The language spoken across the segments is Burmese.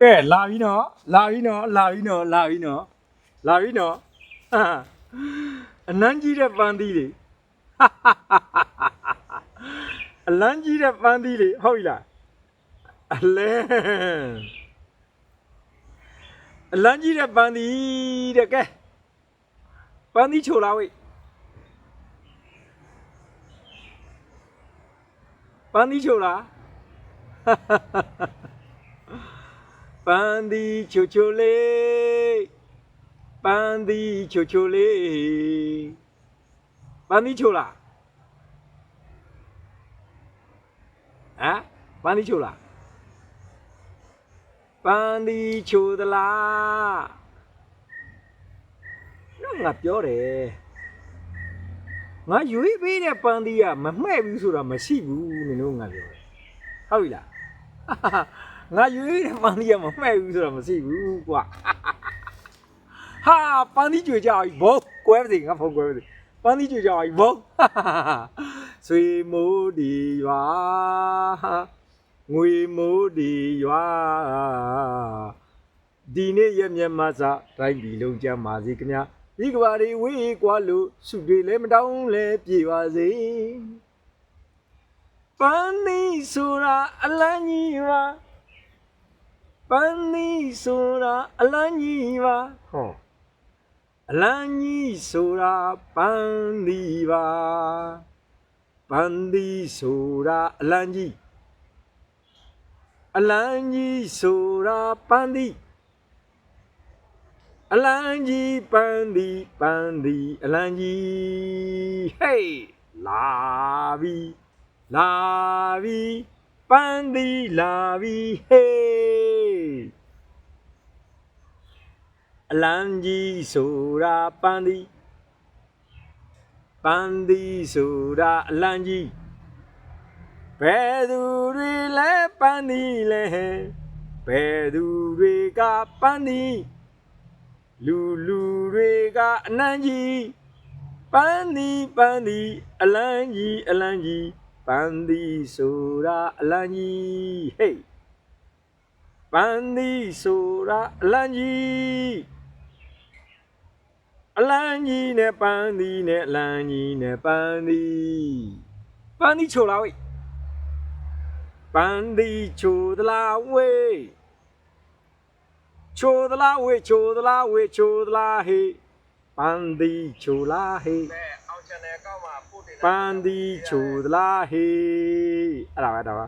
ကဲလာပြီနော်လာပြီနော်လာပြီနော်လာပြီနော်လာပြီနော်ဟာအလန်းကြီးတဲ့ပန်းသီးလေအလန်းကြီးတဲ့ပန်းသီးလေဟုတ်ပြီလားအလဲအလန်းကြီးတဲ့ပန်းသီးတဲ့ကဲပန်းသီးချိုလာဝိတ်ပန်းသီးချိုလာပန်းသီးချိုချိုလေးပန်းသီးချိုချိုလေးပန်းသီးချိုလာဟမ်ပန်းသီးချိုလာပန်းသီးချိုသလားတော့ငါပြောတယ်ငါရွေးပေးတဲ့ပန်းသီးကမမှဲ့ဘူးဆိုတာမရှိဘူးနင်တို့ငါပြောတယ်ဟုတ်ပြီလားငါရွေးတဲ့ပန်းသီးကမမှဲ့ဘူးဆိုတာမရှိဘူးကွာဟာပန်းသီးကြွေကြပြီဘောကွဲပါစေငါဖုန်းကွဲပါစေပန်းသီးကြွေကြပြီဘောဆွေမိုးဒီရွာငွေမိုးဒီရွာဒီနေ့ရဲ့မျက်မှောက်စာတိုင်းပြည်လုံးကြမ်းပါစေခင်ဗျာဒီကဘာတွေဝေးကွာလို့စုတွေလည်းမတောင်းလဲပြေပါစေပန်းသီးဆိုတာအလန်းကြီးပါပန်းသီးဆိုတာအလန်းကြီးပါဟောအလန်းကြီးဆိုတာပန်းသီးပါပန်းသီးဆိုတာအလန်းကြီးအလန်းကြီးဆိုတာပန်းသီးအလန်းကြီးပန်းသီးပန်းသီးအလန်းကြီးဟေးလာပြီလာပြီပန်းသီးလာပြီဟေးအလန်းကြီးဆိုတာပန်းသီးပန်းသီးဆိုတာအလန်းကြီးဘယ်သူတွေလဲပန်းသီးလဲဘယ်သူတွေကပန်းသီးလူတွေကအလန်းကြီးပန်းသီးပန်းသီးအလန်းကြီးအလန်းကြီးပန်းသီးဆိုတာအလန်းကြီးဟေးပန်းသီးဆိုတာအလန်းကြီးအလန်းကြီးနဲ့ပန်းသီးနဲ့အလန်းကြီးနဲ့ပန်းသီးပန်းသီးချိုလာဝိတ်ပန်းသီးချိုသလားဝေးချိုသလားဝေးချိုသလားဝေးချိုသလားဟေးပန်းသီးချိုလားဟေးအောင် channel ကောက်မှာပို့တင်ပန်းသီးချိုသလားဟေးအဲ့ဒါပဲဒါပါ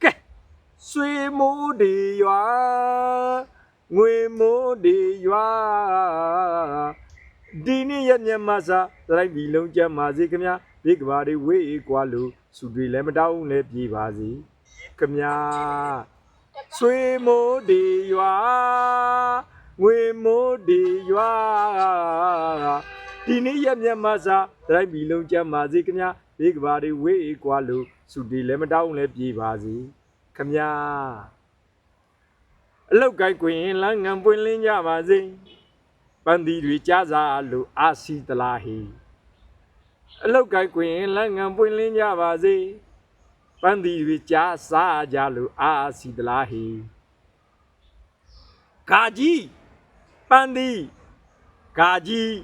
ကဲဆွေမိုးဒီရွာငွေမိုးဒီရွာဒီနေ့ရဲ့မျက်မှောက်စာတိုင်းပြည်လုံးကြမ်းပါစေခင်ဗျာဒီကဘာတွေဝေးကွာလို့စုတွေလည်းမတောင်းလည်းပြေပါစေခင်ဗျာဆွေမိုးဒီရွာငွေမိုးဒီရွာဒီနေ့ရဲ့မျက်မှောက်စာတိုင်းပြည်လုံးကြမ်းပါစေခင်ဗျာဒီကဘာတွေဝေးကွာလို့စုတွေလည်းမတောင်းလည်းပြေပါစေခင်ဗျာအလောက်ကိုက်ကွင်လမ်းငံပွင့်လင်းကြပါစေပန်းသီးတွေကြားစားလို့အာစီတလားဟေအလောက်ကိုက်ကွင်လမ်းငံပွင့်လင်းကြပါစေပန်းသီးတွေကြားစားကြလို့အာစီတလားဟေကာကြီးပန်းသီးကာကြီး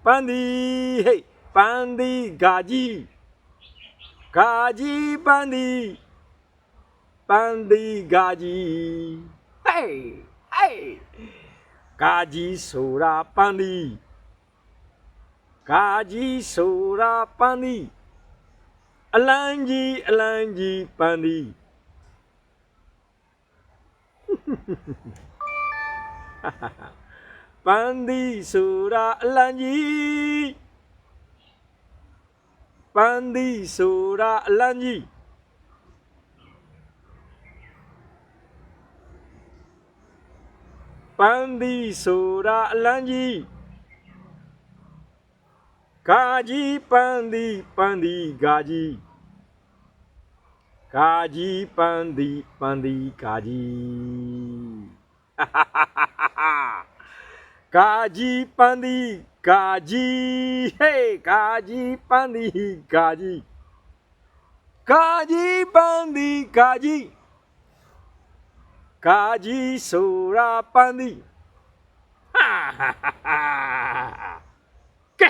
ပန်းသီးဟေးပန်းသီးကာကြီးကာကြီးပန်းသီးပန်းသီးကာကြီးဟေးဟေးကာကြီးဆိုတာပန်းသီးကာကြီးဆိုတာပန်းသီးအလန်းကြီးပန်းသီးပန်းသီးဆိုတာအလန်းကြီးပန်းသီးဆိုတာအလန်းကြီးပန်းသီးဆိုတာအလန်းကြီးကာကြီးပန်းသီးပန်းသီးကာကြီးကာကြီးပန်းသီးပန်းသီးကာကြီးကာကြီးပန်းသီးကာကြီးဟေးကာကြီးပန်းသီးကာကြီးကာကြီးပန်းသီးကာကြီး ကာကြီးဆိုတာပန်းသည်ဟာဟာဟာကဲ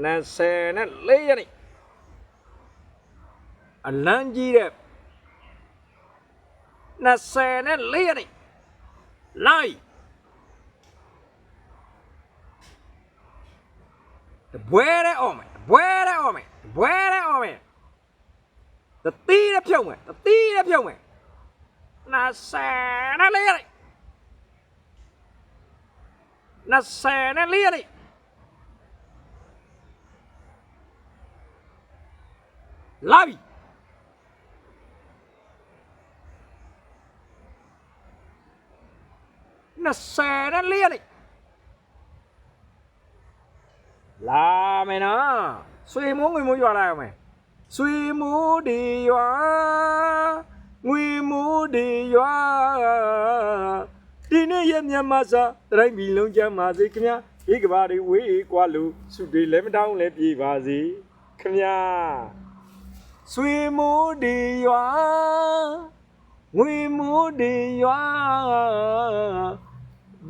24ရက်နေ့အလန်းကြီးတဲ့24ရက်နေ့လိုက်ဘွဲတဲ့အော်မယ်ဘွဲတဲ့အော်မယ်ဘွဲတဲ့အော်မယ်တတိတဲ့ဖြုံမယ်တတိတဲ့ဖြုံမယ်24ရက်နေ့24ရက်နေ့လာပြီ24ရက်နေ့လာမယ်နော်ဆွေမိုးငွေမိုးရွာလာရမယ်ဆွေမိုးဒီရွာငွေမိုးဒီရွာဒီနေ့ရဲ့မြန်မာစာတိုင်းပြည်လုံးချမ်းပါစေခင်ဗျာဒီကဘာတွေဝေးကွာလို့စုတွေလည်းမတောင်းလည်းပြေပါစေခင်ဗျာဆွေမိုးဒီရွာငွေမိုးဒီရွာ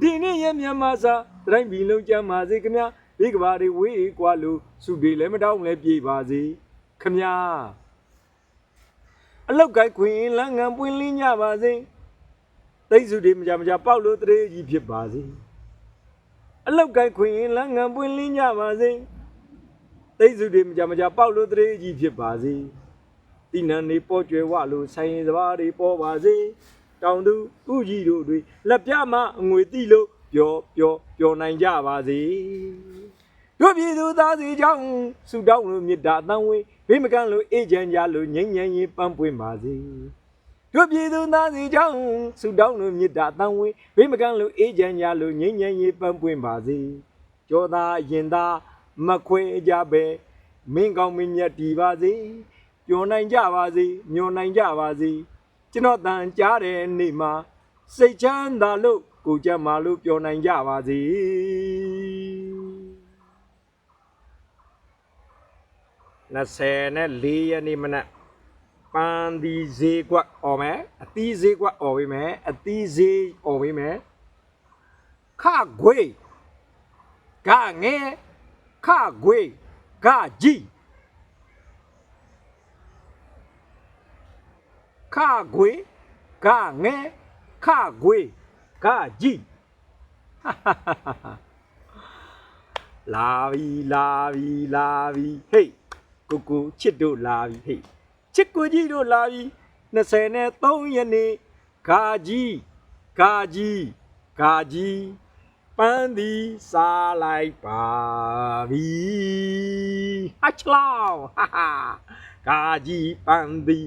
ဒီနေ့ရဲ့မြန်မာစာတိုင်းပြည်လုံးချမ်းပါစေခင်ဗျာဒီကဘာတွေဝေးကွာလို့စုတွေလည်းမတောင်းလည်းပြေပါစေခင်ဗျာအလောက်ကိုက်ခွင်လန်းငံပွင့်လင်းကြပါစေတိတ်စုတွေမကြမကြပေါက်လို့တရေကြီးဖြစ်ပါစေအလောက်ကိုက်ခွင်လန်းငံပွင့်လင်းကြပါစေတိတ်စုတွေမကြမကြပေါက်လို့တရေကြီးဖြစ်ပါစေတိနန်နေပေါ်ကျွယ်ဝလို့ဆိုင်ရင်စပါးတွေပေါ်ပါစေတောင်သူဥကြီးတို့တွေလက်ပြမအငွေတိလို့ပျော်နိုင်ကြပါစေတို့ပြည်သူသားစီကြောင့်ဆုတောင်းလို့မေတ္တာအသံဝေးဘေးမကန့်လို့အေးချမ်းကြလို့ငြိမ်းချမ်းရေးပန်းပွင့်ပါစေတို့ပြည်သူသားစီကြောင့်ဆုတောင်းလို့မေတ္တာအသံဝေးဘေးမကန့်လို့အေးချမ်းကြလို့ငြိမ်းချမ်းရေးပန်းပွင့်ပါစေကြောသားရင်သားမခွဲကြပဲမင်းကောင်းမင်းမြတ်တည်ပါစေပျော်နိုင်ကြပါစေမျောနိုင်ကြပါစေကျွန်တော်တန်ကြားတဲ့နေ့မှာစိတ်ချမ်းသာလို့ကိုကြမ်းမာလို့ပျော်နိုင်ကြပါစေ24ရက်နေ့မနက်ပန်းဒီဈေးကွက်អော်မယ်အသီးဈေးကွက်អော်ပေးမယ်အသီးဈေးអော်ပေးမယ်ခခွေကငယ်ခခွေကကြီးခခွေကငယ်ခခွေကကြီးလာပြီလာပြီလာပြီဟေးကိုကိုချစ်တို့လာပြီဟေးချစ်ကိုကြီးတို့လာပြီ23ရက်နေ့ဂါကြီးဂါကြီးဂါကြီးပန်းသည်စားလိုက်ပါပြီဟာချလောင်းဟာဟာဂါကြီးပန်းသည်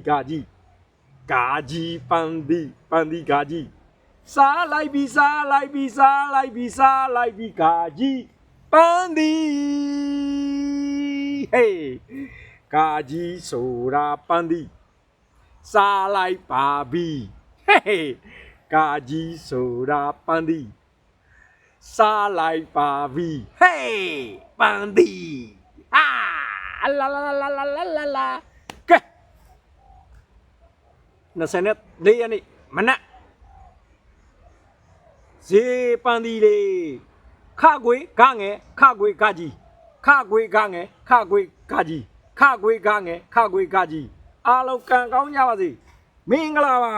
ဂါကြီးဂါကြီးပန်းသည်ဂါကြီးစားလိုက်ပြီစားလိုက်ပြီစားလိုက်ပြီစားလိုက်ပြီဂါကြီးပန်းသည်ဟေးဂါကြီးဆိုတာပန်းသည်စားလိုက်ပါပြီဟေးဂါကြီးဆိုတာပန်းသည်စားလိုက်ပါပြီဟေးပန်းသည်ဟာလာလာလာလာလာလာလာကဲ24ရက်နေ့မနက်ဈေးပန်းသည်လေခခွေကငယ်ခခွေကကြီးခခွေကငယ်ခခွေကကြီးခခွေကငယ်ခခွေကကြီးအားလုံးကံကောင်းကြပါစေမင်္ဂလာပါ